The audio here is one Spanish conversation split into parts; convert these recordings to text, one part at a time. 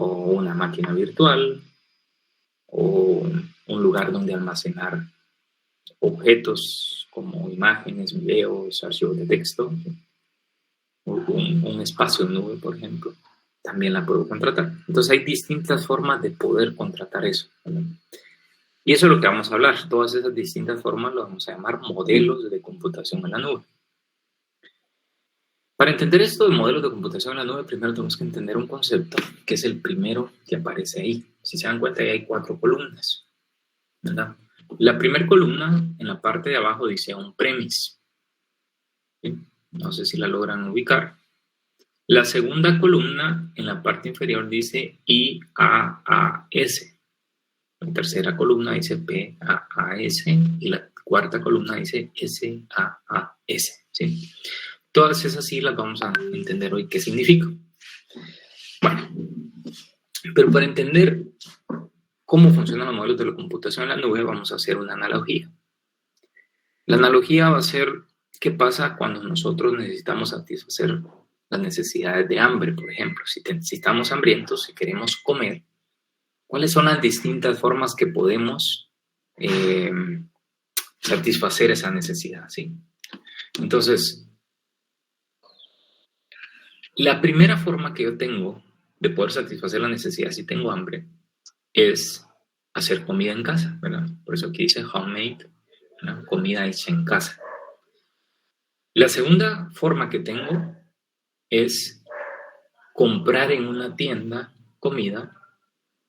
o una máquina virtual, o un lugar donde almacenar objetos como imágenes, videos, archivos de texto, o un espacio en nube, por ejemplo, también la puedo contratar. Entonces hay distintas formas de poder contratar eso, ¿verdad? Y eso es lo que vamos a hablar. Todas esas distintas formas lo vamos a llamar modelos de computación en la nube. Para entender esto de modelos de computación en la nube, primero tenemos que entender un concepto que es el primero que aparece ahí. Si se dan cuenta, ahí hay 4 columnas, ¿verdad? La primera columna, en la parte de abajo, dice on-premise. ¿Sí? No sé si la logran ubicar. La segunda columna, en la parte inferior, dice IaaS. La tercera columna dice PaaS y la cuarta columna dice SaaS. ¿Sí? Todas esas siglas vamos a entender hoy qué significa. Bueno, pero para entender cómo funcionan los modelos de la computación en la nube, vamos a hacer una analogía. La analogía va a ser qué pasa cuando nosotros necesitamos satisfacer las necesidades de hambre, por ejemplo. Si estamos hambrientos, si queremos comer, ¿cuáles son las distintas formas que podemos satisfacer esa necesidad? ¿Sí? Entonces, la primera forma que yo tengo de poder satisfacer la necesidad si tengo hambre es hacer comida en casa, ¿verdad? Por eso aquí dice homemade, ¿verdad? Comida hecha en casa. La segunda forma que tengo es comprar en una tienda comida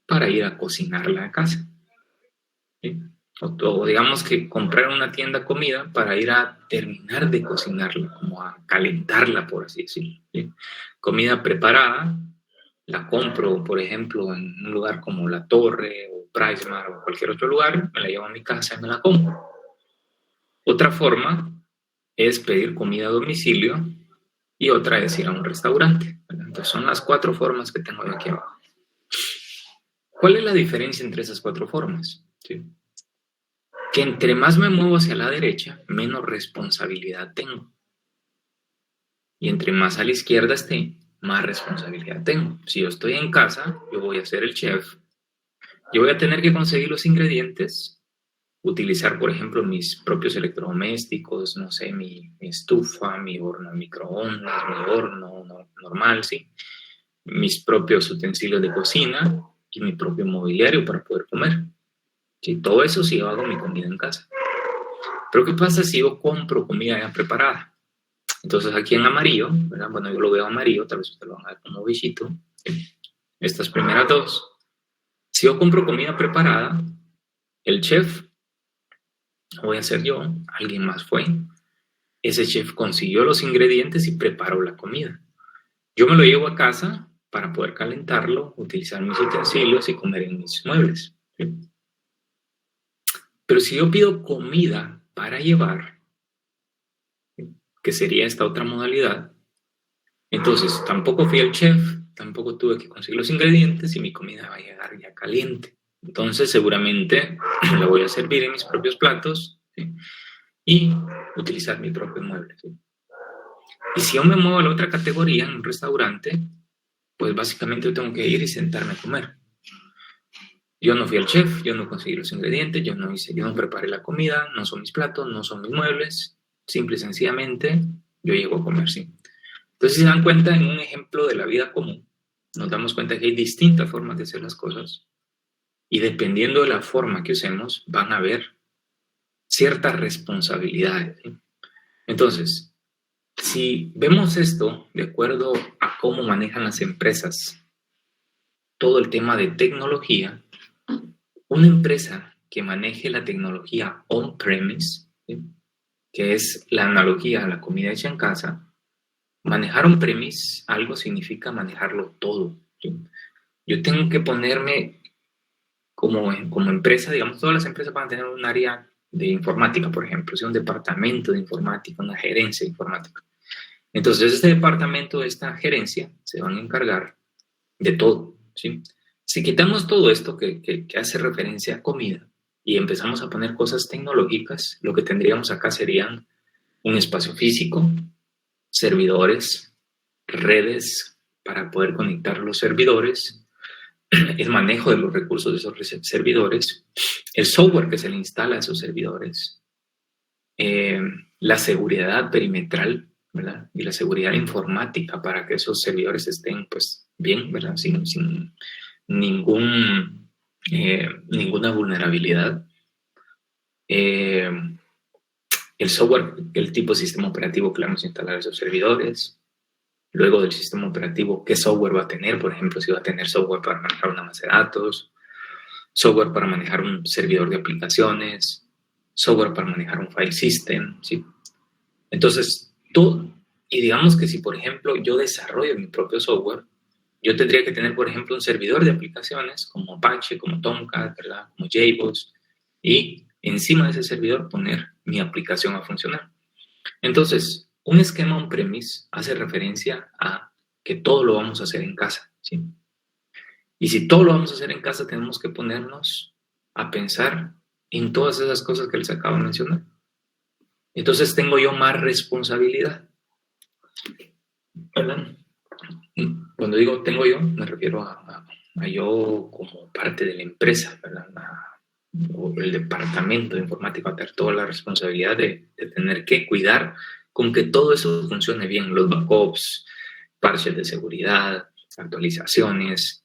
para ir a cocinarla a casa. ¿Sí? O digamos que comprar en una tienda comida para ir a terminar de cocinarla, como a calentarla, por así decirlo. ¿Sí? Comida preparada, la compro, por ejemplo, en un lugar como La Torre o PriceMart o cualquier otro lugar, me la llevo a mi casa y me la como. Otra forma es pedir comida a domicilio y otra es ir a un restaurante, ¿verdad? Entonces son las 4 formas que tengo aquí abajo. ¿Cuál es la diferencia entre esas 4 formas? ¿Sí? Que entre más me muevo hacia la derecha, menos responsabilidad tengo. Y entre más a la izquierda esté, más responsabilidad tengo. Si yo estoy en casa, yo voy a ser el chef. Yo voy a tener que conseguir los ingredientes, utilizar, por ejemplo, mis propios electrodomésticos, no sé, mi estufa, mi horno microondas, mi horno normal, ¿sí? Mis propios utensilios de cocina y mi propio mobiliario para poder comer. ¿Sí? Todo eso si yo hago mi comida en casa. Pero ¿qué pasa si yo compro comida ya preparada? Entonces aquí en amarillo, ¿verdad? Bueno, yo lo veo amarillo, tal vez ustedes lo van a ver como bichito. ¿Sí? Estas primeras 2. Si yo compro comida preparada, el chef, voy a ser yo, alguien más fue. Ese chef consiguió los ingredientes y preparó la comida. Yo me lo llevo a casa para poder calentarlo, utilizar mis utensilios y comer en mis muebles. ¿Sí? Pero si yo pido comida para llevar, que sería esta otra modalidad, entonces tampoco fui el chef, tampoco tuve que conseguir los ingredientes y mi comida va a llegar ya caliente. Entonces seguramente la voy a servir en mis propios platos, ¿sí? Y utilizar mi propio mueble, ¿sí? Y si yo me muevo a la otra categoría, en un restaurante, pues básicamente yo tengo que ir y sentarme a comer. Yo no fui el chef, yo no conseguí los ingredientes, yo no preparé la comida, no son mis platos, no son mis muebles, simple y sencillamente yo llego a comer, ¿sí? Entonces, si se dan cuenta, en un ejemplo de la vida común, nos damos cuenta que hay distintas formas de hacer las cosas y dependiendo de la forma que usemos, van a haber ciertas responsabilidades, ¿sí? Entonces, si vemos esto de acuerdo a cómo manejan las empresas todo el tema de tecnología, una empresa que maneje la tecnología on-premise, ¿sí? Que es la analogía a la comida hecha en casa, manejar on-premise algo significa manejarlo todo, ¿sí? Yo tengo que ponerme como empresa, digamos, todas las empresas van a tener un área de informática, por ejemplo, ¿sí? Un departamento de informática, una gerencia de informática. Entonces, este departamento, esta gerencia, se van a encargar de todo, ¿sí? Si quitamos todo esto que hace referencia a comida y empezamos a poner cosas tecnológicas, lo que tendríamos acá serían un espacio físico, servidores, redes para poder conectar los servidores, el manejo de los recursos de esos servidores, el software que se le instala a esos servidores, la seguridad perimetral, ¿verdad? Y la seguridad informática para que esos servidores estén pues bien, ¿verdad? Sin ninguna vulnerabilidad. El software, el tipo de sistema operativo que le vamos a instalar a esos servidores. Luego del sistema operativo, qué software va a tener, por ejemplo, si va a tener software para manejar una base de datos, software para manejar un servidor de aplicaciones, software para manejar un file system, ¿sí? Entonces, todo, y digamos que si, por ejemplo, yo desarrollo mi propio software, yo tendría que tener, por ejemplo, un servidor de aplicaciones como Apache, como Tomcat, ¿verdad? Como JBoss, y encima de ese servidor poner mi aplicación a funcionar. Entonces, un esquema on-premise hace referencia a que todo lo vamos a hacer en casa, ¿sí? Y si todo lo vamos a hacer en casa, tenemos que ponernos a pensar en todas esas cosas que les acabo de mencionar. Entonces tengo yo más responsabilidad, ¿verdad? Cuando digo tengo yo, me refiero a yo como parte de la empresa, ¿verdad? O el departamento de informática va a tener toda la responsabilidad de tener que cuidar con que todo eso funcione bien, los backups, parches de seguridad, actualizaciones,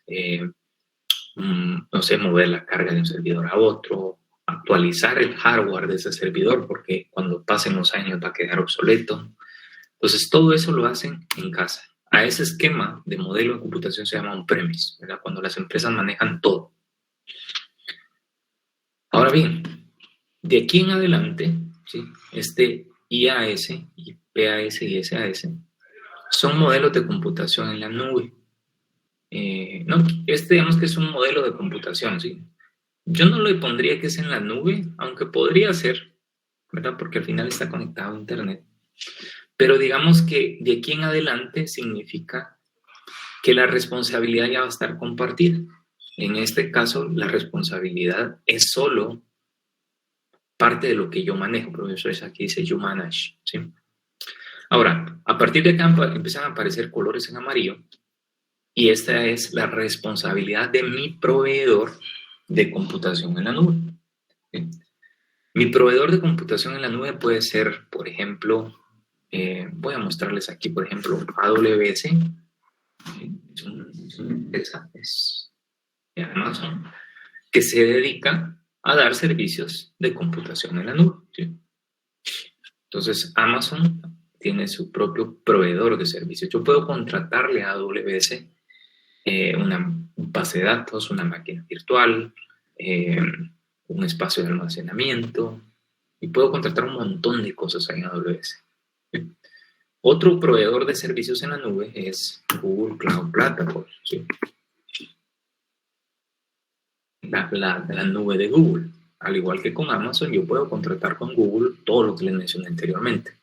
no sé, mover la carga de un servidor a otro, actualizar el hardware de ese servidor porque cuando pasen los años va a quedar obsoleto. Entonces, todo eso lo hacen en casa. A ese esquema de modelo de computación se llama on-premise, ¿verdad? Cuando las empresas manejan todo. Ahora bien, de aquí en adelante, ¿sí? Este IaaS, PaaS y SaaS son modelos de computación en la nube. No, digamos que es un modelo de computación, ¿sí? Yo no le pondría que es en la nube, aunque podría ser, ¿verdad? Porque al final está conectado a Internet. Pero digamos que de aquí en adelante significa que la responsabilidad ya va a estar compartida. En este caso, la responsabilidad es solo parte de lo que yo manejo, por eso es aquí dice you manage, ¿sí? Ahora, a partir de acá empiezan a aparecer colores en amarillo y esta es la responsabilidad de mi proveedor de computación en la nube, ¿sí? Mi proveedor de computación en la nube puede ser, por ejemplo, voy a mostrarles aquí, por ejemplo, AWS, es una empresa, es de Amazon, que se dedica a dar servicios de computación en la nube, ¿sí? Entonces, Amazon tiene su propio proveedor de servicios. Yo puedo contratarle a AWS una base de datos, una máquina virtual, un espacio de almacenamiento, y puedo contratar un montón de cosas ahí en AWS. Otro proveedor de servicios en la nube es Google Cloud Platform, ¿sí? La nube de Google. Al igual que con Amazon, yo puedo contratar con Google todo lo que les mencioné anteriormente.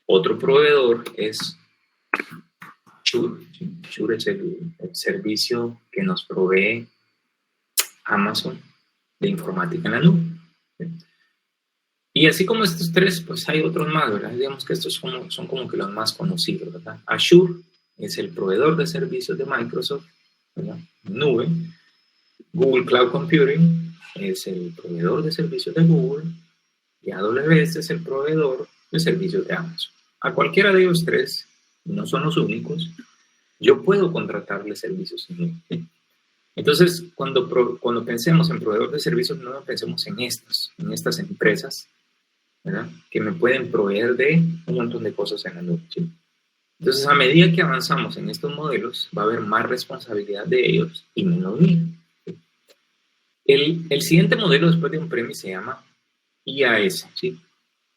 Otro proveedor es Shure. Shure es el servicio que nos provee Amazon de informática en la nube. Y así como estos tres, pues hay otros más, ¿verdad? Digamos que estos son como que los más conocidos, ¿verdad? Azure es el proveedor de servicios de Microsoft, ¿verdad? Nube. Google Cloud Computing es el proveedor de servicios de Google y AWS es el proveedor de servicios de Amazon. A cualquiera de ellos tres, no son los únicos, yo puedo contratarle servicios en nube. Entonces, cuando pensemos en proveedor de servicios, no pensemos en estas empresas, ¿verdad? Que me pueden proveer de un montón de cosas en la nube, ¿sí? Entonces, a medida que avanzamos en estos modelos, va a haber más responsabilidad de ellos y menos mía. El siguiente modelo después de on-premise se llama IaaS, ¿sí?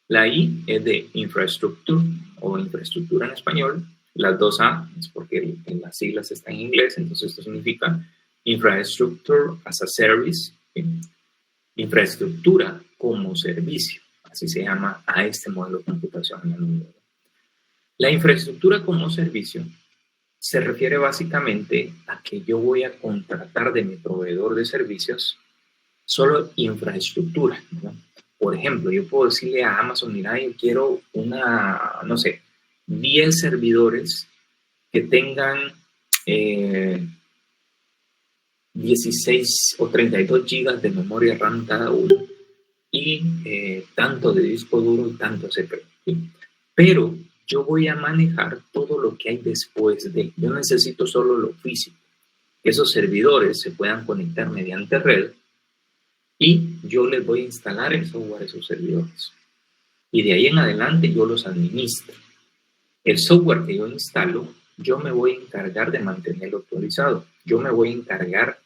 La I es de infrastructure o infraestructura en español. Las dos A es porque las siglas están en inglés, entonces esto significa Infrastructure as a Service, ¿sí? Infraestructura como servicio, así se llama a este modelo de computación en la nube. La infraestructura como servicio se refiere básicamente a que yo voy a contratar de mi proveedor de servicios solo infraestructura, ¿no? Por ejemplo, yo puedo decirle a Amazon, mira, yo quiero 10 servidores que tengan 16 o 32 gigas de memoria RAM cada uno y tanto de disco duro y tanto CPU. ¿Sí? Pero yo voy a manejar todo lo que hay después de. Yo necesito solo lo físico. Que esos servidores se puedan conectar mediante red y yo les voy a instalar el software a esos servidores. Y de ahí en adelante yo los administro. El software que yo instalo, yo me voy a encargar de mantenerlo actualizado. Yo me voy a encargar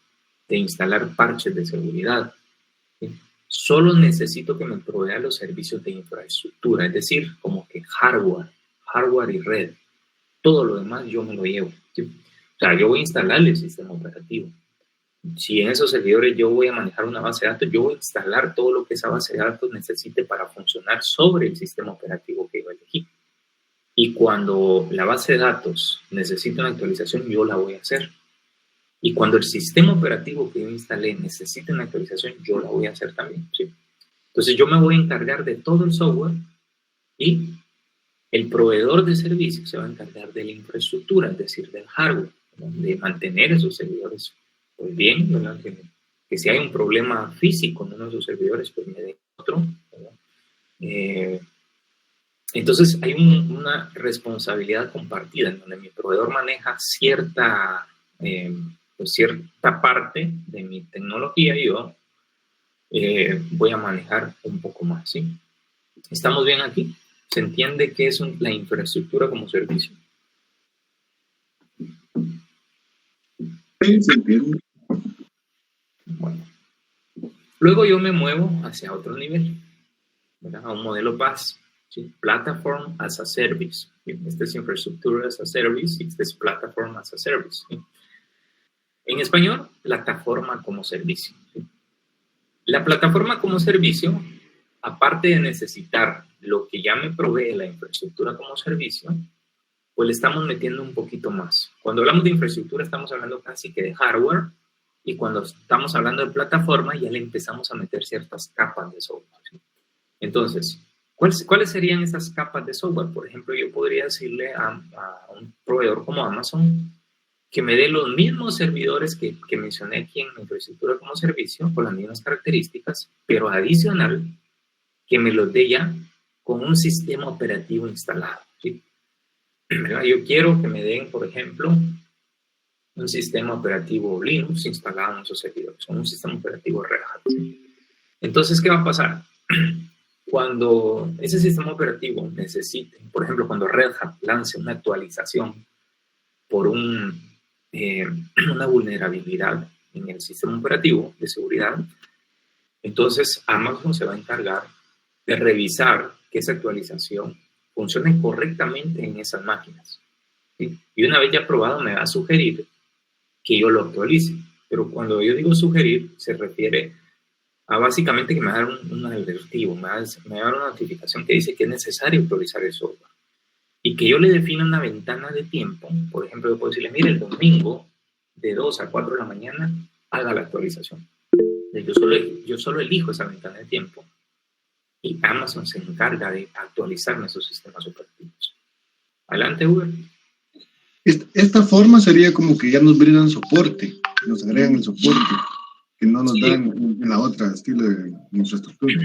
de instalar parches de seguridad. ¿Sí? Solo necesito que me provea los servicios de infraestructura, es decir, como que hardware y red. Todo lo demás yo me lo llevo. ¿Sí? O sea, yo voy a instalarle el sistema operativo. Si en esos servidores yo voy a manejar una base de datos, yo voy a instalar todo lo que esa base de datos necesite para funcionar sobre el sistema operativo que yo elegí. Y cuando la base de datos necesita una actualización, yo la voy a hacer. Y cuando el sistema operativo que yo instalé necesite una actualización, yo la voy a hacer también. ¿Sí? Entonces yo me voy a encargar de todo el software y el proveedor de servicios se va a encargar de la infraestructura, es decir, del hardware, ¿no? De mantener esos servidores pues bien, ¿verdad? Que si hay un problema físico en uno de esos servidores, pues me dé otro. Entonces hay una responsabilidad compartida en donde mi proveedor maneja cierta parte de mi tecnología y yo voy a manejar un poco más, ¿sí? ¿Estamos bien aquí? ¿Se entiende qué es la infraestructura como servicio? Sí, se entiende. Bueno. Luego yo me muevo hacia otro nivel, ¿verdad? A un modelo PaaS, ¿sí? Platform as a Service. ¿Sí? Este es infraestructura as a service y este es platform as a service. ¿Sí? En español, plataforma como servicio. ¿Sí? La plataforma como servicio, aparte de necesitar lo que ya me provee la infraestructura como servicio, pues le estamos metiendo un poquito más. Cuando hablamos de infraestructura estamos hablando casi que de hardware y cuando estamos hablando de plataforma ya le empezamos a meter ciertas capas de software. ¿Sí? Entonces, ¿cuáles serían esas capas de software? Por ejemplo, yo podría decirle a un proveedor como Amazon que me dé los mismos servidores que mencioné aquí en infraestructura como servicio, con las mismas características, pero adicional, que me los dé ya con un sistema operativo instalado. ¿Sí? Yo quiero que me den, por ejemplo, un sistema operativo Linux instalado en esos servidores, o un sistema operativo Red Hat. ¿Sí? Entonces, ¿qué va a pasar? Cuando ese sistema operativo necesite, por ejemplo, cuando Red Hat lance una actualización por una vulnerabilidad en el sistema operativo de seguridad, entonces Amazon se va a encargar de revisar que esa actualización funcione correctamente en esas máquinas. ¿Sí? Y una vez ya probado, me va a sugerir que yo lo actualice. Pero cuando yo digo sugerir, se refiere a básicamente que me va a dar un advertivo, me va a dar una notificación que dice que es necesario actualizar el software. Y que yo le defina una ventana de tiempo. Por ejemplo, yo puedo decirle, mire, el domingo de 2 a 4 de la mañana haga la actualización. Yo solo elijo esa ventana de tiempo y Amazon se encarga de actualizarme esos sistemas operativos. Adelante, Uber. Esta forma sería como que ya nos brindan soporte, nos agregan el soporte, que no nos dan en la otra estilo de infraestructura.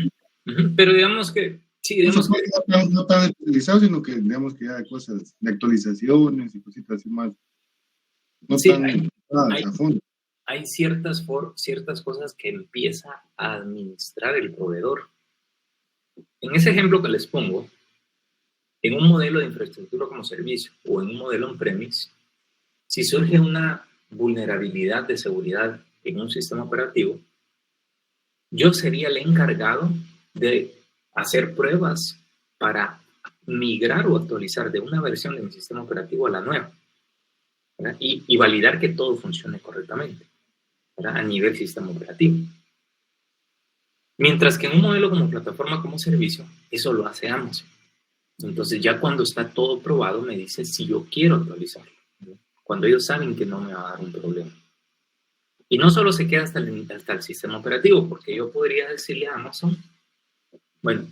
Pero digamos que sí, digamos que no tan especializado, sino que digamos que ya hay cosas de actualizaciones y cositas así más. No sí, tan a fondo. Hay ciertas cosas que empieza a administrar el proveedor. En ese ejemplo que les pongo, en un modelo de infraestructura como servicio o en un modelo on-premise, si surge una vulnerabilidad de seguridad en un sistema operativo, yo sería el encargado de hacer pruebas para migrar o actualizar de una versión de mi sistema operativo a la nueva, ¿verdad? Y validar que todo funcione correctamente, ¿verdad? A nivel sistema operativo. Mientras que en un modelo como plataforma como servicio, eso lo hace Amazon. Entonces ya cuando está todo probado me dice si yo quiero actualizarlo, ¿no? Cuando ellos saben que no me va a dar un problema. Y no solo se queda hasta el sistema operativo, porque yo podría decirle a Amazon, bueno,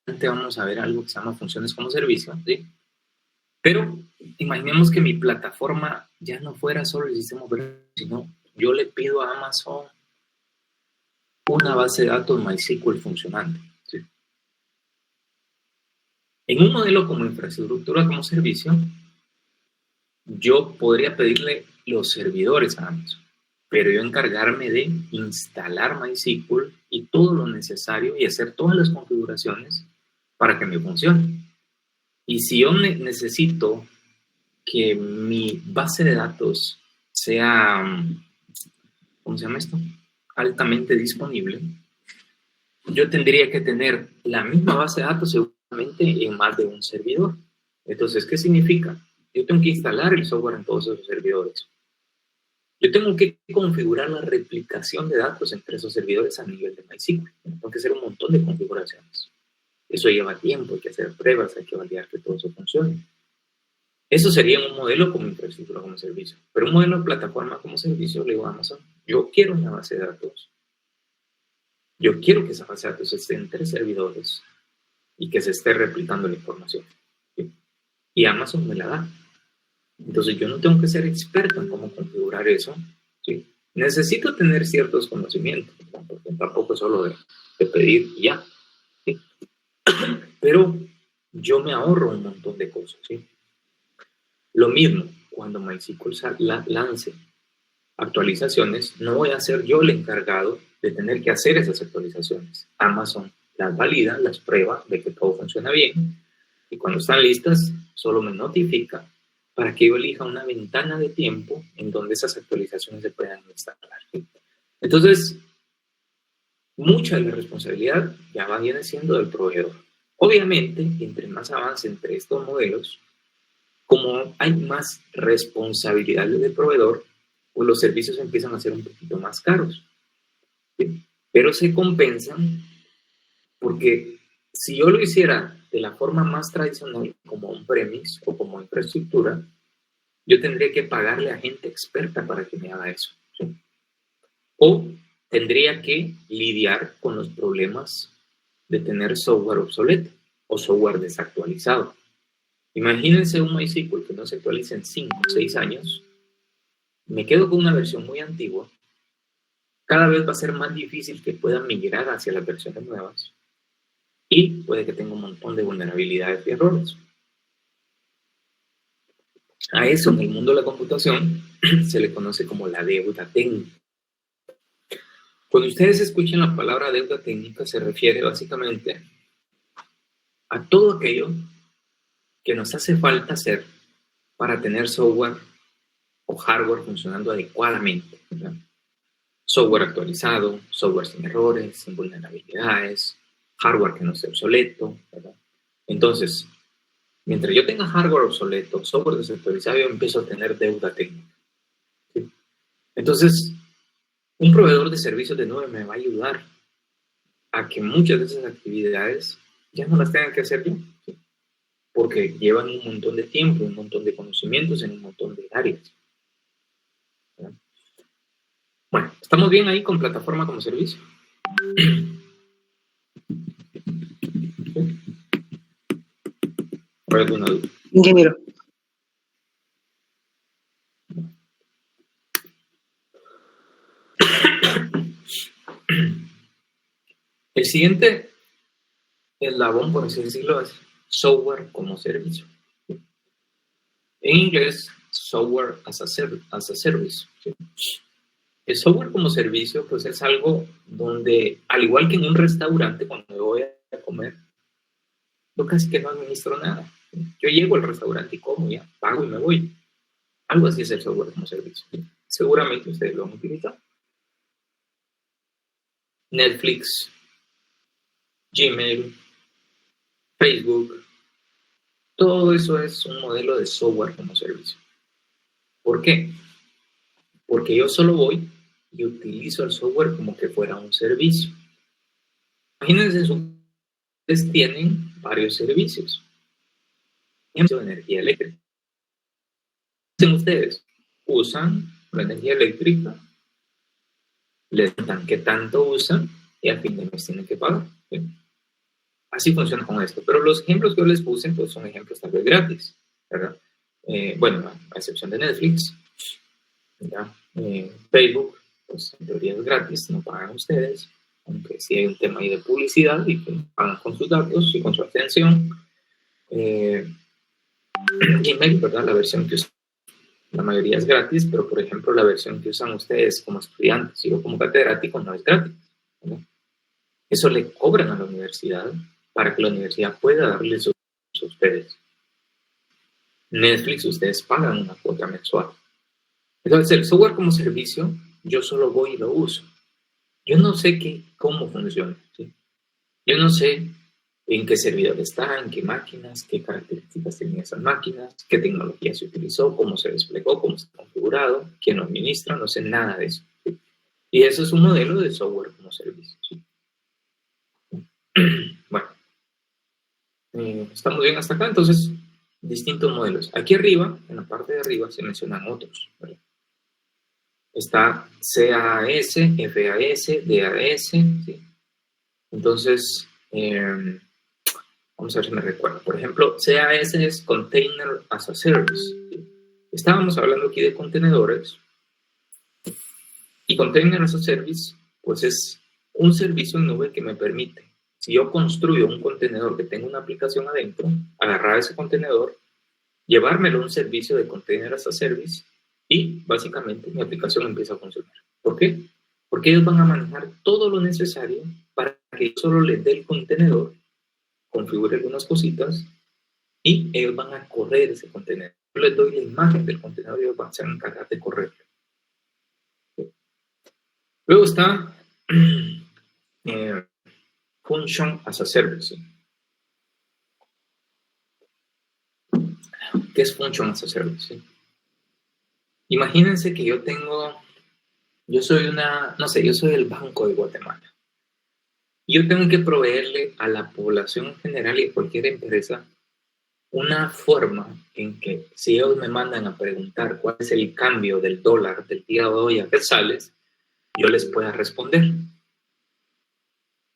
antes vamos a ver algo que se llama funciones como servicio, ¿sí? Pero imaginemos que mi plataforma ya no fuera solo el sistema operativo, sino yo le pido a Amazon una base de datos MySQL funcionante. ¿Sí? En un modelo como infraestructura como servicio, yo podría pedirle los servidores a Amazon, pero yo encargarme de instalar MySQL y todo lo necesario y hacer todas las configuraciones para que me funcione. Y si yo necesito que mi base de datos sea, ¿cómo se llama esto? Altamente disponible, yo tendría que tener la misma base de datos seguramente en más de un servidor. Entonces, ¿qué significa? Yo tengo que instalar el software en todos esos servidores. Yo tengo que configurar la replicación de datos entre esos servidores a nivel de MySQL. Tengo que hacer un montón de configuraciones. Eso lleva tiempo, hay que hacer pruebas, hay que validar que todo eso funcione. Eso sería un modelo como infraestructura como servicio. Pero un modelo de plataforma como servicio, le digo a Amazon, yo quiero una base de datos. Yo quiero que esa base de datos esté en 3 servidores y que se esté replicando la información. ¿Sí? Y Amazon me la da. Entonces yo no tengo que ser experto en cómo configurar eso. ¿Sí? Necesito tener ciertos conocimientos, ¿no? Porque tampoco es solo de pedir y ya. ¿Sí? Pero yo me ahorro un montón de cosas. ¿Sí? Lo mismo, cuando MySQL lance actualizaciones, no voy a ser yo el encargado de tener que hacer esas actualizaciones. Amazon las valida, las prueba de que todo funciona bien y cuando están listas, solo me notifica para que yo elija una ventana de tiempo en donde esas actualizaciones se puedan instalar. Entonces, mucha de la responsabilidad ya viene siendo del proveedor. Obviamente, entre más avance entre estos modelos, como hay más responsabilidad del proveedor, pues los servicios empiezan a ser un poquito más caros. ¿Sí? Pero se compensan porque si yo lo hiciera de la forma más tradicional, como on-premise o como infraestructura, yo tendría que pagarle a gente experta para que me haga eso. ¿Sí? O tendría que lidiar con los problemas de tener software obsoleto o software desactualizado. Imagínense un MySQL que no se actualiza en 5 o 6 años. Me quedo con una versión muy antigua. Cada vez va a ser más difícil que pueda migrar hacia las versiones nuevas. Y puede que tenga un montón de vulnerabilidades y errores. A eso en el mundo de la computación se le conoce como la deuda técnica. Cuando ustedes escuchen la palabra deuda técnica, se refiere básicamente a todo aquello que nos hace falta hacer para tener software o hardware funcionando adecuadamente, ¿verdad? Software actualizado, software sin errores, sin vulnerabilidades, hardware que no esté obsoleto, ¿verdad? Entonces, mientras yo tenga hardware obsoleto, software desactualizado, yo empiezo a tener deuda técnica. ¿Sí? Entonces, un proveedor de servicios de nube me va a ayudar a que muchas de esas actividades ya no las tengan que hacer yo, ¿sí? Porque llevan un montón de tiempo, un montón de conocimientos en un montón de áreas. ¿Verdad? Bueno, ¿estamos bien ahí con plataforma como servicio? ¿Hay alguna duda? Ingeniero. El siguiente eslabón, por así decirlo, es software como servicio. En inglés, software as a service. ¿Sí? El software como servicio, pues es algo donde, al igual que en un restaurante, cuando me voy a comer, yo casi que no administro nada. Yo llego al restaurante y como, ya, pago y me voy. Algo así es el software como servicio. Seguramente ustedes lo han utilizado. Netflix, Gmail, Facebook, todo eso es un modelo de software como servicio. ¿Por qué? Porque yo solo voy y utilizo el software como que fuera un servicio. Imagínense, ustedes tienen varios servicios. De energía eléctrica. Ustedes usan la energía eléctrica, les dan qué tanto usan y al fin de mes tienen que pagar. ¿Sí? Así funciona con esto. Pero los ejemplos que yo les puse pues, son ejemplos tal vez gratis, ¿verdad? Bueno, a excepción de Netflix, ¿verdad? Facebook, pues en teoría es gratis, no pagan ustedes, aunque sí hay un tema ahí de publicidad y que pagan con sus datos y con su atención. Gmail, ¿verdad? La versión que usan, la mayoría es gratis, pero por ejemplo la versión que usan ustedes como estudiantes y yo como catedrático no es gratis, ¿no? Eso le cobran a la universidad para que la universidad pueda darles a ustedes. Netflix, ustedes pagan una cuota mensual. Entonces, el software como servicio, yo solo voy y lo uso. Yo no sé cómo funciona, ¿sí? Yo no sé en qué servidor está, en qué máquinas, qué características tenían esas máquinas, qué tecnología se utilizó, cómo se desplegó, cómo está configurado, quién lo administra, no sé nada de eso, ¿sí? Y eso es un modelo de software como servicio, ¿sí? Bueno, estamos bien hasta acá, entonces, distintos modelos. Aquí arriba, en la parte de arriba, se mencionan otros, ¿verdad? Está CAAS, FAS, DAS, ¿sí? Entonces, vamos a ver si me recuerdo. Por ejemplo, CAS es Container as a Service, ¿sí? Estábamos hablando aquí de contenedores, y Container as a Service, pues es un servicio en nube que me permite, si yo construyo un contenedor que tenga una aplicación adentro, agarrar ese contenedor, llevármelo a un servicio de Container as a Service y básicamente mi aplicación empieza a funcionar. ¿Por qué? Porque ellos van a manejar todo lo necesario para que yo solo les dé el contenedor, configure algunas cositas y ellos van a correr ese contenedor. Yo les doy la imagen del contenedor y ellos van a encargar de correrlo. Luego está Function as a Service. ¿Qué es Function as a Service? Imagínense que yo soy yo soy el Banco de Guatemala. Yo tengo que proveerle a la población en general y a cualquier empresa una forma en que si ellos me mandan a preguntar cuál es el cambio del dólar del día de hoy a quetzales, yo les pueda responder.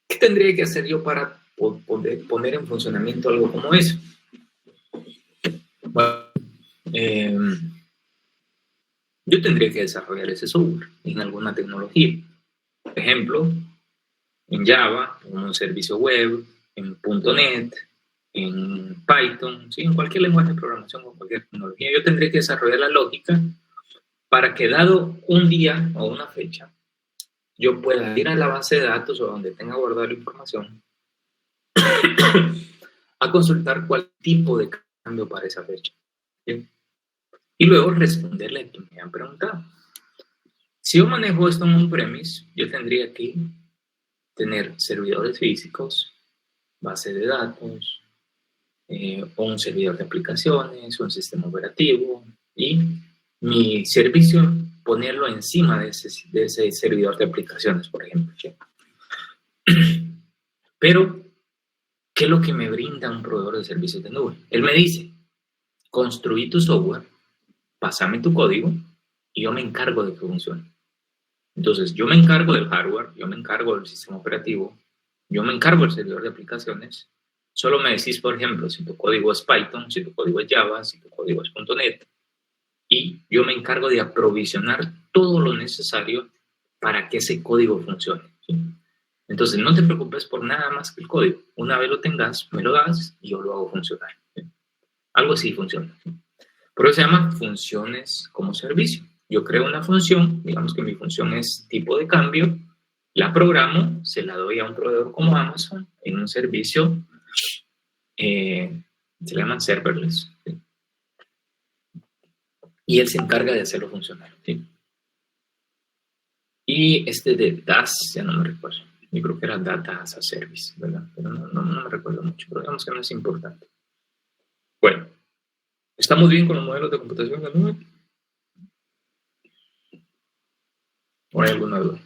¿Qué tendría que hacer yo para poder poner en funcionamiento algo como eso? Bueno, yo tendría que desarrollar ese software en alguna tecnología. Por ejemplo, en Java, en un servicio web, en .NET, en Python, ¿sí? En cualquier lenguaje de programación o cualquier tecnología. Yo tendría que desarrollar la lógica para que dado un día o una fecha, yo pueda ir a la base de datos o donde tenga guardada la información a consultar cuál tipo de cambio para esa fecha, ¿sí? Y luego responderle a quien me han preguntado. Si yo manejo esto en un premise, yo tendría que tener servidores físicos, base de datos, un servidor de aplicaciones, un sistema operativo y mi servicio ponerlo encima de ese servidor de aplicaciones, por ejemplo, ¿sí? Pero, ¿qué es lo que me brinda un proveedor de servicios de nube? Él me dice, construí tu software, pásame tu código y yo me encargo de que funcione. Entonces, yo me encargo del hardware, yo me encargo del sistema operativo, yo me encargo del servidor de aplicaciones. Solo me decís, por ejemplo, si tu código es Python, si tu código es Java, si tu código es .NET, y yo me encargo de aprovisionar todo lo necesario para que ese código funcione, ¿sí? Entonces, no te preocupes por nada más que el código. Una vez lo tengas, me lo das y yo lo hago funcionar, ¿sí? Algo así funciona, ¿sí? Por eso se llama funciones como servicio. Yo creo una función, digamos que mi función es tipo de cambio, la programo, se la doy a un proveedor como Amazon en un servicio, se llaman serverless, ¿sí? Y él se encarga de hacerlo funcionar, ¿sí? Y este de DAS, ya no me recuerdo, yo creo que era Data as a Service, ¿verdad? Pero no me recuerdo mucho, pero digamos que no es importante. Bueno, ¿estamos bien con los modelos de computación en la nube? ¿O hay alguna duda?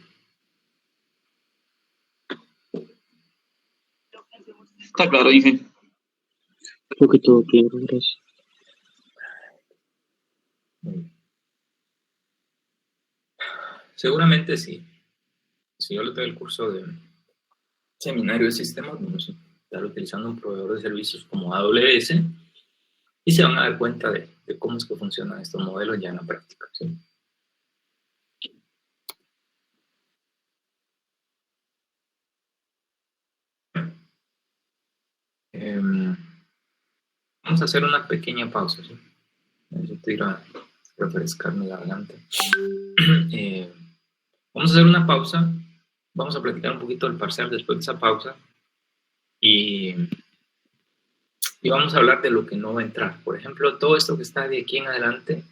Está claro, dije. Creo que todo claro, gracias. Seguramente sí. Si yo le doy el curso de seminario de sistemas, vamos a estar utilizando un proveedor de servicios como AWS y se van a dar cuenta de cómo es que funcionan estos modelos ya en la práctica, ¿sí? Vamos a hacer una pequeña pausa, ¿sí? Necesito ir a refrescarme la garganta. Vamos a hacer una pausa. Vamos a platicar un poquito del parcial después de esa pausa. Y vamos a hablar de lo que no va a entrar. Por ejemplo, todo esto que está de aquí en adelante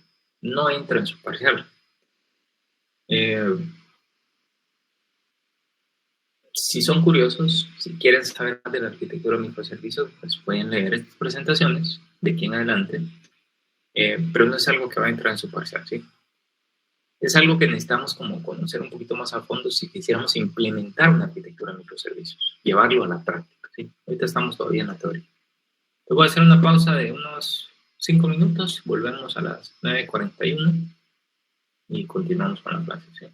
no entra en su parcial. Si son curiosos, si quieren saber más de la arquitectura de microservicios, pues pueden leer estas presentaciones de aquí en adelante, pero no es algo que va a entrar en su parcial, ¿sí? Es algo que necesitamos como conocer un poquito más a fondo si quisiéramos implementar una arquitectura de microservicios, llevarlo a la práctica, ¿sí? Ahorita estamos todavía en la teoría. Te voy a hacer una pausa de unos 5 minutos, volvemos a las 9:41 y continuamos con la clase, ¿sí?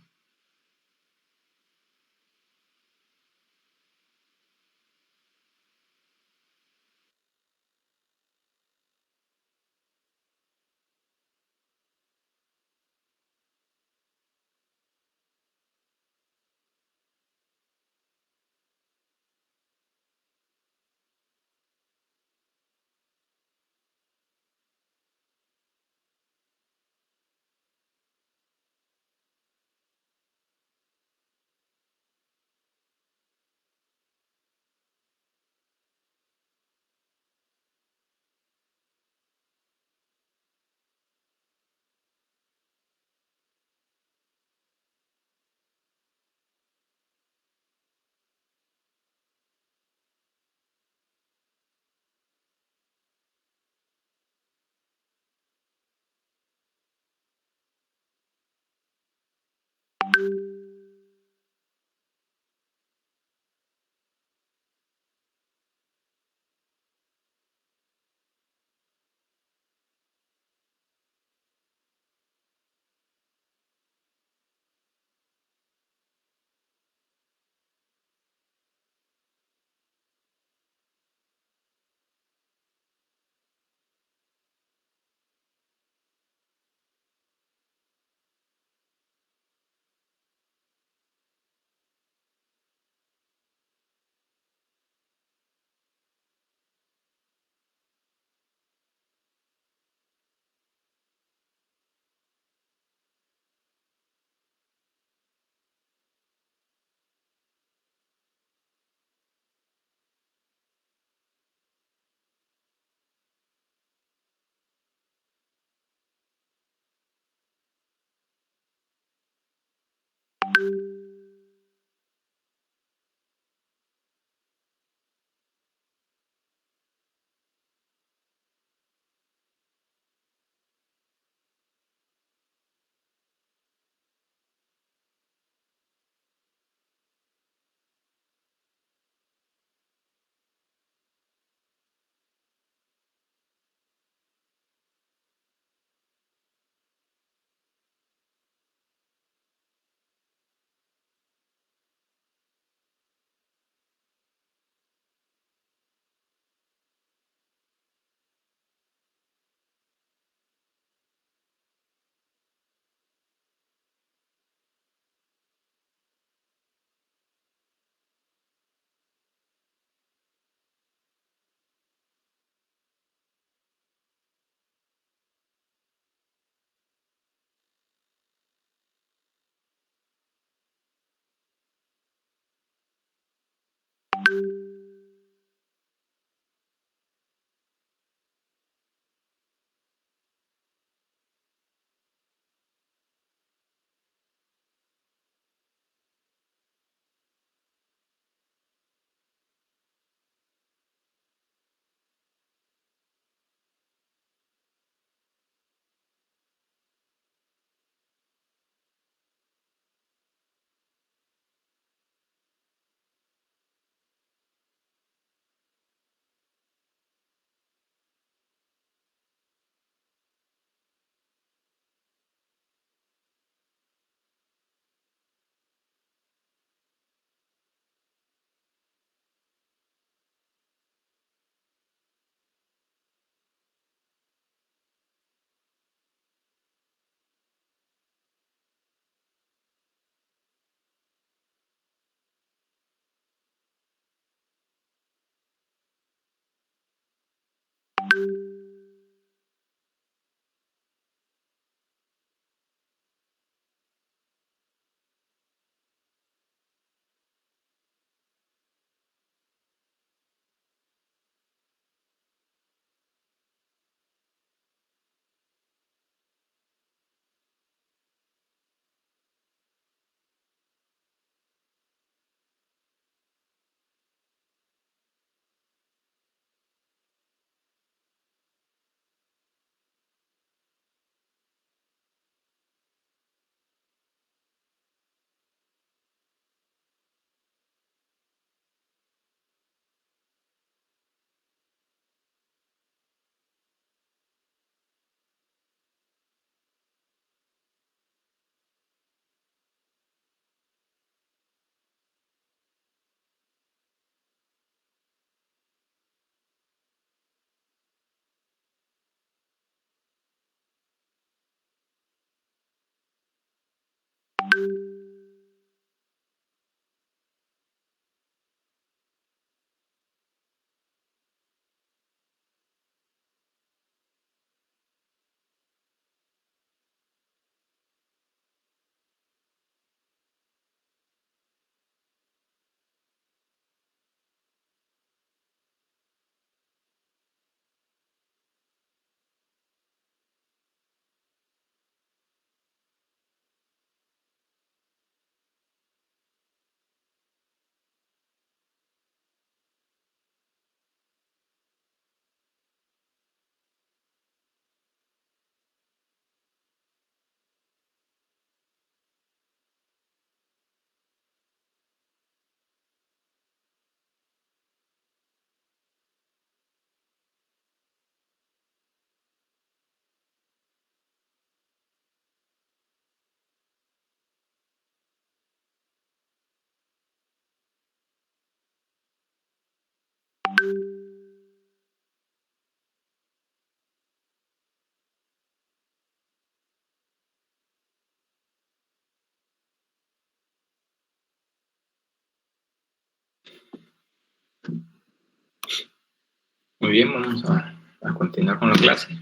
Muy bien, vamos a continuar con la clase.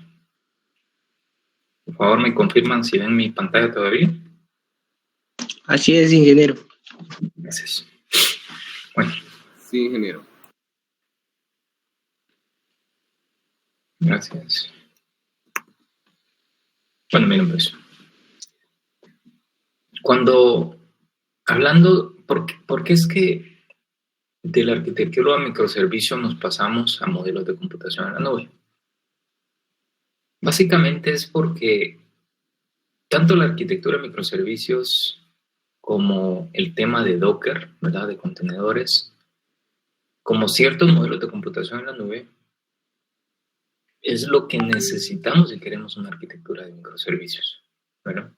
Por favor, me confirman si ven mi pantalla todavía. Así es, ingeniero. Gracias. Bueno. Sí, ingeniero. Gracias. Bueno, miren pues. Hablando, ¿por qué es que de la arquitectura de microservicios nos pasamos a modelos de computación en la nube? Básicamente es porque tanto la arquitectura de microservicios como el tema de Docker, ¿verdad?, de contenedores, como ciertos modelos de computación en la nube, es lo que necesitamos si queremos una arquitectura de microservicios, ¿verdad?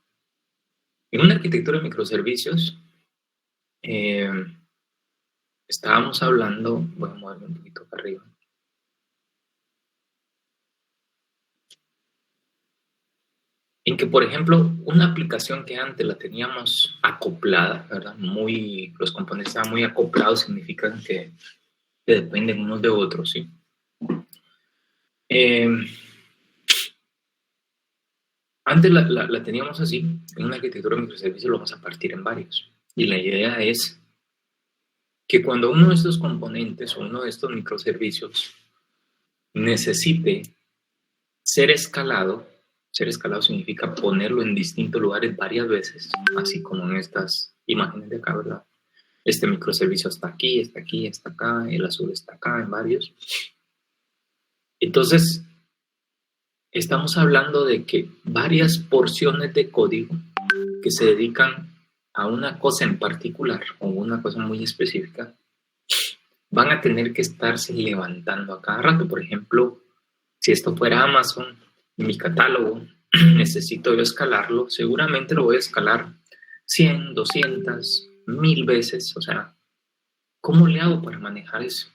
En una arquitectura de microservicios, estábamos hablando, voy a moverme un poquito para arriba. En que, por ejemplo, una aplicación que antes la teníamos acoplada, ¿verdad? Los componentes estaban muy acoplados, significa que dependen unos de otros, ¿sí? Antes la teníamos así, en una arquitectura de microservicios lo vamos a partir en varios. Y la idea es que cuando uno de estos componentes o uno de estos microservicios necesite ser escalado significa ponerlo en distintos lugares varias veces, así como en estas imágenes de acá, ¿verdad? Este microservicio está aquí, está aquí, está acá, el azul está acá, en varios. Entonces, estamos hablando de que varias porciones de código que se dedican a una cosa en particular o una cosa muy específica van a tener que estarse levantando a cada rato. Por ejemplo, si esto fuera Amazon, mi catálogo, necesito yo escalarlo, seguramente lo voy a escalar 100, 200, 1000 veces. O sea, ¿cómo le hago para manejar eso?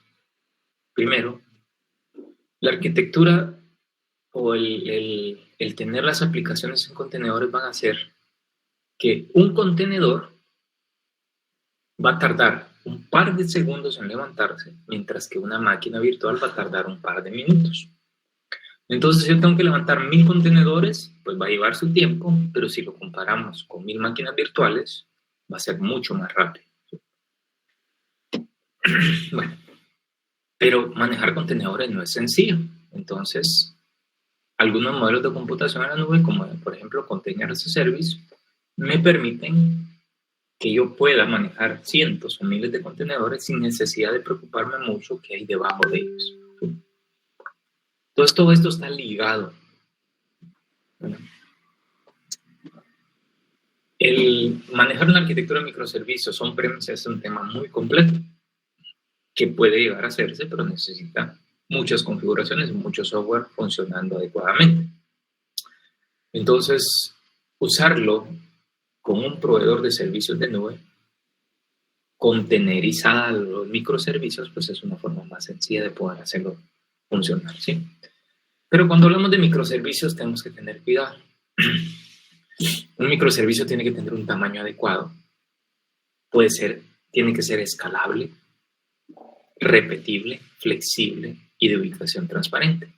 Primero, la arquitectura o el tener las aplicaciones en contenedores van a hacer que un contenedor va a tardar un par de segundos en levantarse, mientras que una máquina virtual va a tardar un par de minutos. Entonces, si yo tengo que levantar 1000 contenedores, pues va a llevar su tiempo, pero si lo comparamos con 1000 máquinas virtuales, va a ser mucho más rápido. Bueno, pero manejar contenedores no es sencillo. Entonces, algunos modelos de computación en la nube, como por ejemplo Container as a Service, me permiten que yo pueda manejar cientos o miles de contenedores sin necesidad de preocuparme mucho qué hay debajo de ellos. Entonces, todo esto está ligado. Bueno, el manejar una arquitectura de microservicios on-premise es un tema muy complejo que puede llegar a hacerse, pero necesita muchas configuraciones y mucho software funcionando adecuadamente. Entonces, usarlo con un proveedor de servicios de nube, contenerizar los microservicios, pues es una forma más sencilla de poder hacerlo funcionar, ¿sí? Pero cuando hablamos de microservicios tenemos que tener cuidado. Un microservicio tiene que tener un tamaño adecuado, tiene que ser escalable, repetible, flexible y de ubicación transparente.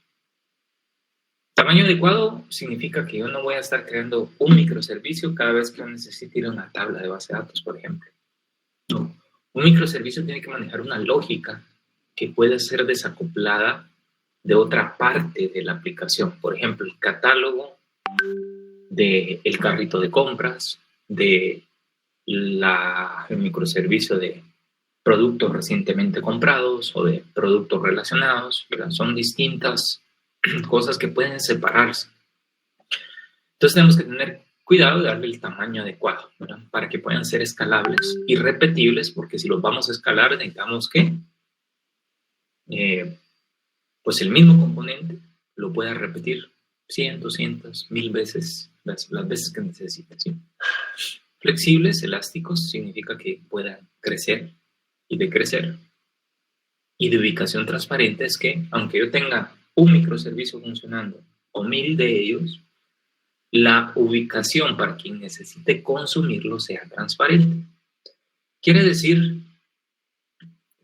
Tamaño adecuado significa que yo no voy a estar creando un microservicio cada vez que yo necesite ir a una tabla de base de datos, por ejemplo. No. Un microservicio tiene que manejar una lógica que puede ser desacoplada de otra parte de la aplicación. Por ejemplo, el catálogo, del carrito de compras, el microservicio de productos recientemente comprados o de productos relacionados, ¿verdad? Son distintas cosas que pueden separarse. Entonces tenemos que tener cuidado de darle el tamaño adecuado, ¿verdad? Para que puedan ser escalables y repetibles, porque si los vamos a escalar necesitamos que pues el mismo componente lo pueda repetir 100, 200, 1000 veces, las veces que necesite, ¿sí? Flexibles, elásticos, significa que puedan crecer y decrecer. Y de ubicación transparente es que, aunque yo tenga un microservicio funcionando o 1000 de ellos, la ubicación para quien necesite consumirlo sea transparente. Quiere decir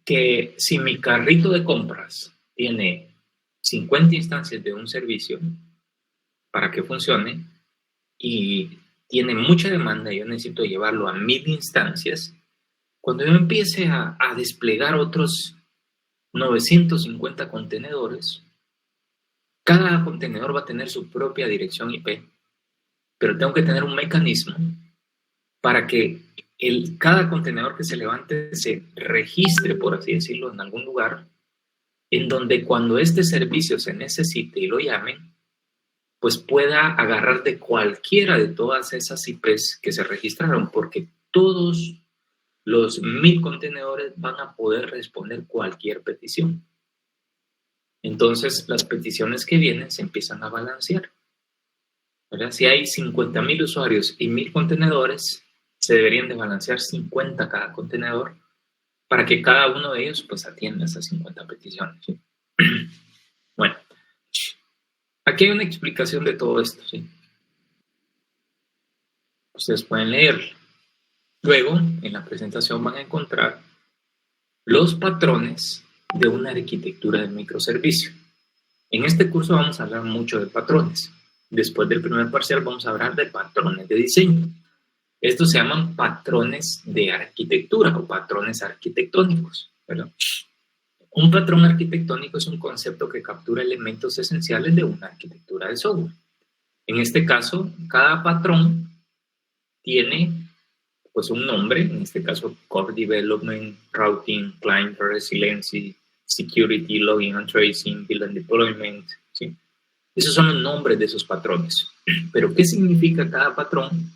que si mi carrito de compras tiene 50 instancias de un servicio para que funcione y tiene mucha demanda y yo necesito llevarlo a 1000 instancias, cuando yo empiece a desplegar otros 950 contenedores, cada contenedor va a tener su propia dirección IP, pero tengo que tener un mecanismo para que cada contenedor que se levante se registre, por así decirlo, en algún lugar, en donde cuando este servicio se necesite y lo llamen, pues pueda agarrar de cualquiera de todas esas IPs que se registraron, porque todos los 1000 contenedores van a poder responder cualquier petición. Entonces, las peticiones que vienen se empiezan a balancear, ¿verdad? Si hay 50,000 usuarios y 1000 contenedores, se deberían de balancear 50 cada contenedor para que cada uno de ellos pues atienda esas 50 peticiones, ¿sí? Bueno, aquí hay una explicación de todo esto, ¿sí? Ustedes pueden leerlo. Luego, en la presentación van a encontrar los patrones de una arquitectura de microservicio. En este curso vamos a hablar mucho de patrones. Después del primer parcial vamos a hablar de patrones de diseño. Estos se llaman patrones de arquitectura o patrones arquitectónicos, ¿verdad? Un patrón arquitectónico es un concepto que captura elementos esenciales de una arquitectura de software. En este caso, cada patrón tiene pues un nombre, en este caso Core Development, Routing, Client Resiliency, Security, Logging and Tracing, Build and Deployment, ¿sí? Esos son los nombres de esos patrones. Pero ¿qué significa cada patrón?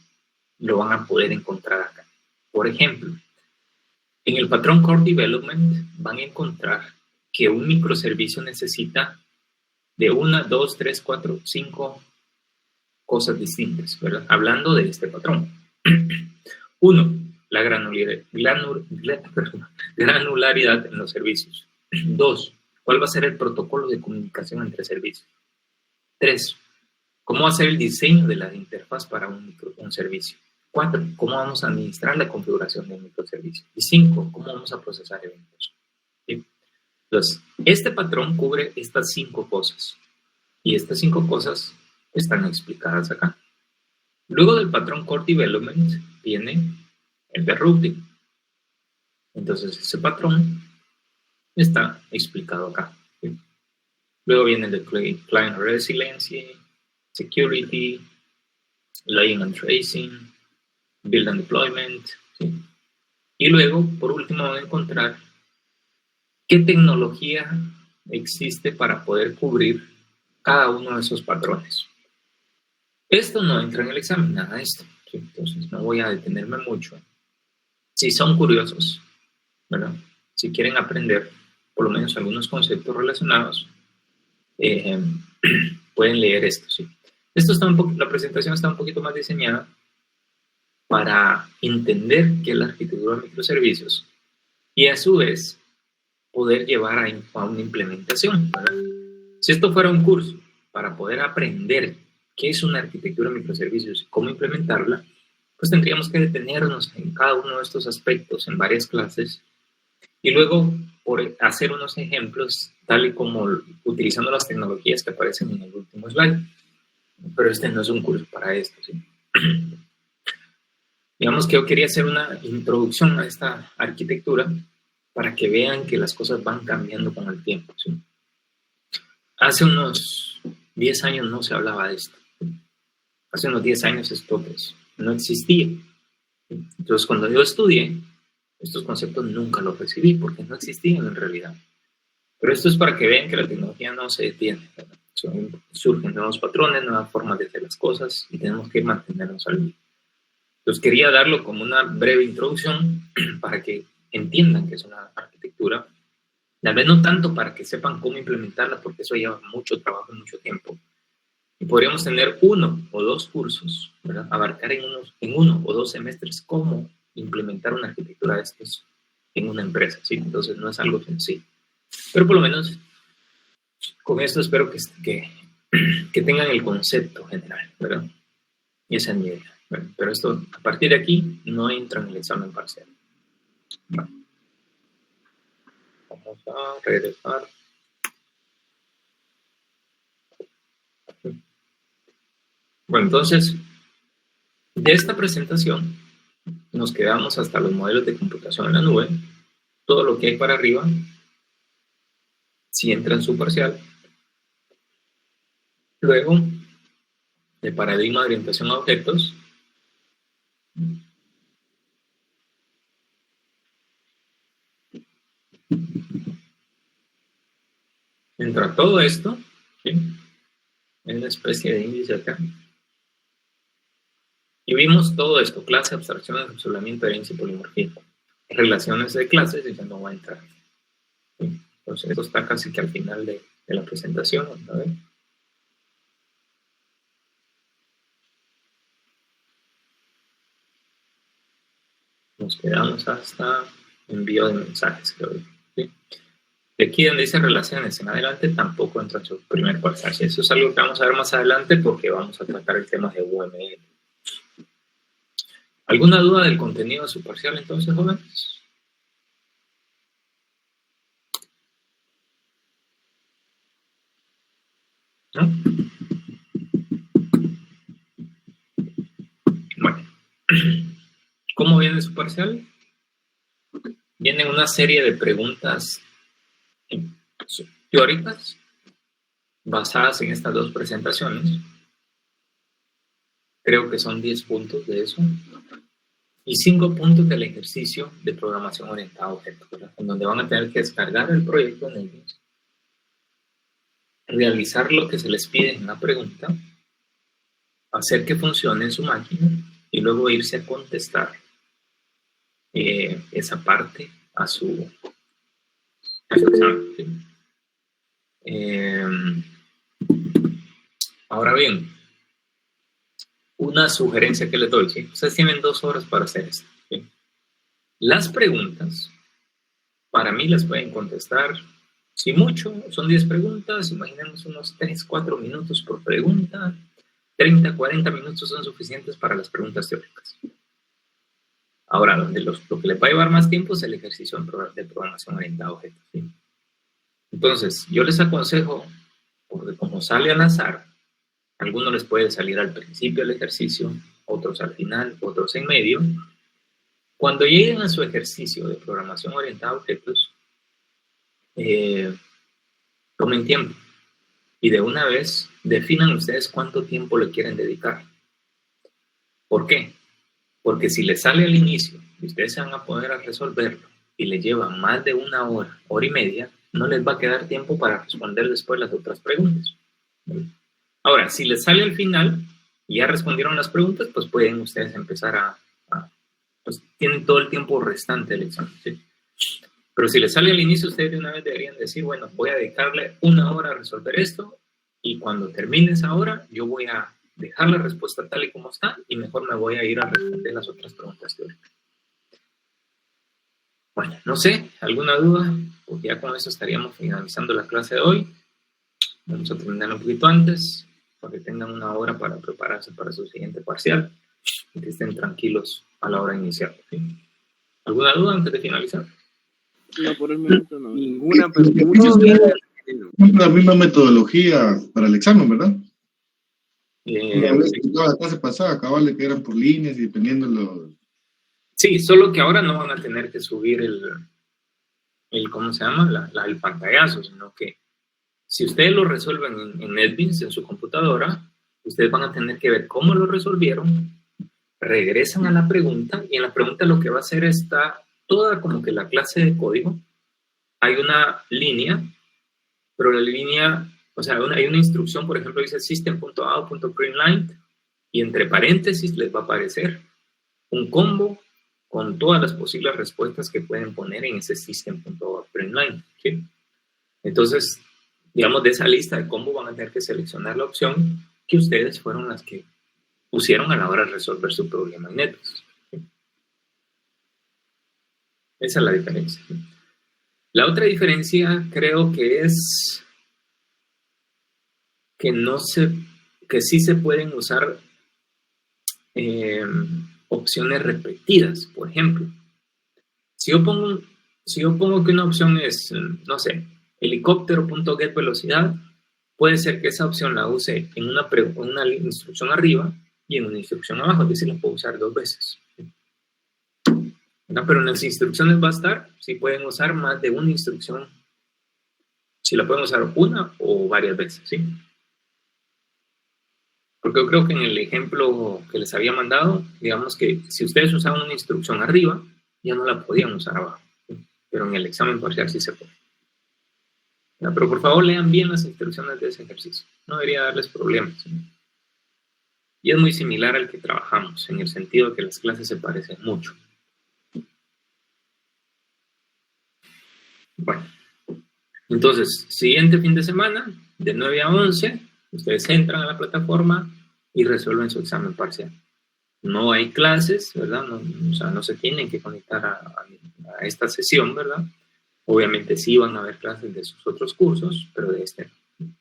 Lo van a poder encontrar acá. Por ejemplo, en el patrón Core Development van a encontrar que un microservicio necesita de 1, 2, 3, 4, 5 cosas distintas, ¿verdad? Hablando de este patrón. 1. La granularidad en los servicios. 2. ¿Cuál va a ser el protocolo de comunicación entre servicios? 3. ¿Cómo va a ser el diseño de la interfaz para un servicio? 4. ¿Cómo vamos a administrar la configuración del microservicio? Y 5. ¿Cómo vamos a procesar eventos? ¿Sí? Entonces, este patrón cubre estas 5 cosas. Y estas 5 cosas están explicadas acá. Luego del patrón Core Development viene el de Routing. Entonces ese patrón está explicado acá. ¿Sí? Luego viene el de Client Resiliency, Security, Laying and Tracing, Build and Deployment. ¿Sí? Y luego, por último, van a encontrar qué tecnología existe para poder cubrir cada uno de esos patrones. Esto no entra en el examen, nada de esto. ¿Sí? Entonces no voy a detenerme mucho. Si son curiosos, ¿verdad? Si quieren aprender por lo menos algunos conceptos relacionados, pueden leer esto. ¿Sí? Esto está la presentación está un poquito más diseñada para entender qué es la arquitectura de microservicios y a su vez poder llevar a una implementación, ¿verdad? Si esto fuera un curso para poder aprender qué es una arquitectura de microservicios y cómo implementarla, pues tendríamos que detenernos en cada uno de estos aspectos en varias clases y luego por hacer unos ejemplos tal y como utilizando las tecnologías que aparecen en el último slide. Pero este no es un curso para esto, ¿sí? Digamos que yo quería hacer una introducción a esta arquitectura para que vean que las cosas van cambiando con el tiempo, ¿sí? Hace unos 10 años no se hablaba de esto. Hace unos 10 años esto pues, no existía. Entonces, cuando yo estudié, estos conceptos nunca los recibí porque no existían en realidad. Pero esto es para que vean que la tecnología no se detiene, ¿verdad? Surgen nuevos patrones, nuevas formas de hacer las cosas y tenemos que mantenernos al día. Entonces quería darlo como una breve introducción para que entiendan que es una arquitectura, tal vez no tanto para que sepan cómo implementarla, porque eso lleva mucho trabajo y mucho tiempo. Y podríamos tener 1 o 2 cursos, ¿verdad? Abarcar en 1 o 2 semestres cómo implementar una arquitectura de estos en una empresa, ¿sí? Entonces no es algo sencillo. Pero por lo menos con esto espero que tengan el concepto general, ¿verdad? Y esa es mi idea. Bueno, pero esto, a partir de aquí, no entra en el examen parcial. Bueno, vamos a regresar. Bueno, entonces, de esta presentación, nos quedamos hasta los modelos de computación en la nube. Todo lo que hay para arriba, si entra en su parcial. Luego, el paradigma de orientación a objetos. Entra todo esto, ¿sí? En una especie de índice acá. Y vimos todo esto, clase, abstracciones, encapsulamiento, herencia y polimorfismo. Relaciones de clases, y ya no va a entrar. ¿Sí? Entonces, esto está casi que al final de la presentación, ¿no? Nos quedamos hasta envío de mensajes, creo. ¿Sí? De aquí donde dice relaciones en adelante, tampoco entra en su primer parcial. Eso es algo que vamos a ver más adelante porque vamos a tratar el tema de UML. ¿Alguna duda del contenido de su parcial entonces, jóvenes? ¿No? Bueno. ¿Cómo viene su parcial? Viene una serie de preguntas teóricas basadas en estas 2 presentaciones. Creo que son 10 puntos de eso. Y 5 puntos del ejercicio de programación orientada a objetos, ¿verdad? En donde van a tener que descargar el proyecto en ellos, realizar lo que se les pide en la pregunta, hacer que funcione en su máquina y luego irse a contestar esa parte a su examen. ¿Sí? Ahora bien, una sugerencia que les doy, ¿sí? Ustedes tienen 2 horas para hacer esto, ¿sí? Las preguntas, para mí las pueden contestar, si mucho, son 10 preguntas, imaginemos unos 3, 4 minutos por pregunta, 30, 40 minutos son suficientes para las preguntas teóricas. Ahora, lo que les va a llevar más tiempo es el ejercicio de programación orientada a objetos, ¿sí? Entonces, yo les aconsejo porque como sale al azar, algunos les puede salir al principio del ejercicio, otros al final, otros en medio. Cuando lleguen a su ejercicio de programación orientada a objetos, tomen tiempo y de una vez definan ustedes cuánto tiempo le quieren dedicar. ¿Por qué? Porque si les sale al inicio y ustedes se van a poder resolverlo y le lleva más de una hora, hora y media, no les va a quedar tiempo para responder después las otras preguntas. Ahora, si les sale al final y ya respondieron las preguntas, pues pueden ustedes empezar pues tienen todo el tiempo restante del examen, ¿sí? Pero si les sale al inicio, ustedes de una vez deberían decir, bueno, voy a dedicarle una hora a resolver esto y cuando termine esa hora, yo voy a dejar la respuesta tal y como está y mejor me voy a ir a responder las otras preguntas teóricas. Bueno, no sé, ¿alguna duda? Porque ya con eso estaríamos finalizando la clase de hoy. Vamos a terminar un poquito antes para que tengan una hora para prepararse para su siguiente parcial y que estén tranquilos a la hora de iniciar, ¿sí? ¿Alguna duda antes de finalizar? No, por el momento no. Ninguna, pero la misma metodología para el examen, ¿verdad? La clase pasada, cabal, que eran por líneas y dependiendo de los... Sí, solo que ahora no van a tener que subir ¿cómo se llama? El pantallazo, sino que si ustedes lo resuelven en NetBeans, en su computadora, ustedes van a tener que ver cómo lo resolvieron, regresan a la pregunta, y en la pregunta lo que va a hacer está toda como que la clase de código. Hay una línea, pero la línea, o sea, hay una instrucción, por ejemplo, dice system.out.println, y entre paréntesis les va a aparecer un combo con todas las posibles respuestas que pueden poner en ese system.out.println, ¿sí? Entonces, digamos, de esa lista de combo van a tener que seleccionar la opción que ustedes fueron las que pusieron a la hora de resolver su problema en NetBeans, ¿sí? Esa es la diferencia, ¿sí? La otra diferencia creo que es que sí se pueden usar opciones repetidas. Por ejemplo, si yo pongo que una opción es, no sé, helicóptero.getVelocidad, puede ser que esa opción la use en una instrucción arriba y en una instrucción abajo, es decir, la puedo usar 2 veces. ¿No? Pero en las instrucciones va a estar, si pueden usar más de una instrucción, si la pueden usar una o varias veces, ¿sí? Porque yo creo que en el ejemplo que les había mandado, digamos que si ustedes usaban una instrucción arriba, ya no la podían usar abajo, ¿sí? Pero en el examen parcial sí se puede. ¿No? Pero por favor lean bien las instrucciones de ese ejercicio, no debería darles problemas, ¿sí? Y es muy similar al que trabajamos, en el sentido de que las clases se parecen mucho. Bueno, entonces, siguiente fin de semana, de 9 a 11, ustedes entran a la plataforma y resuelven su examen parcial. No hay clases, ¿verdad? O sea, no se tienen que conectar a esta sesión, ¿verdad? Obviamente sí van a haber clases de sus otros cursos, pero de este no.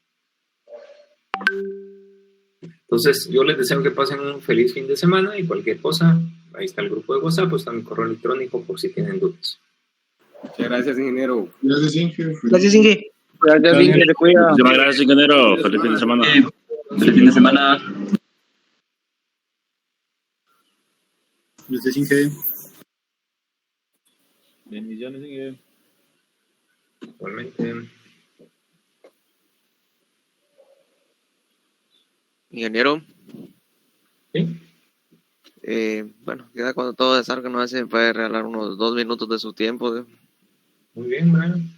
Entonces, yo les deseo que pasen un feliz fin de semana y cualquier cosa, ahí está el grupo de WhatsApp, está mi correo electrónico por si tienen dudas. Muchas gracias, ingeniero. Gracias, Inge. Gracias, Inge. Gracias, Inge, te cuida. Muchas gracias, ingeniero. Feliz fin de semana. Feliz fin de semana. Gracias, Inge. Bendiciones, Inge. Igualmente. Ingeniero. ¿Sí? Bueno, queda cuando todo salga, no sé, puede regalar unos 2 minutos de su tiempo. Muy bien, Brian.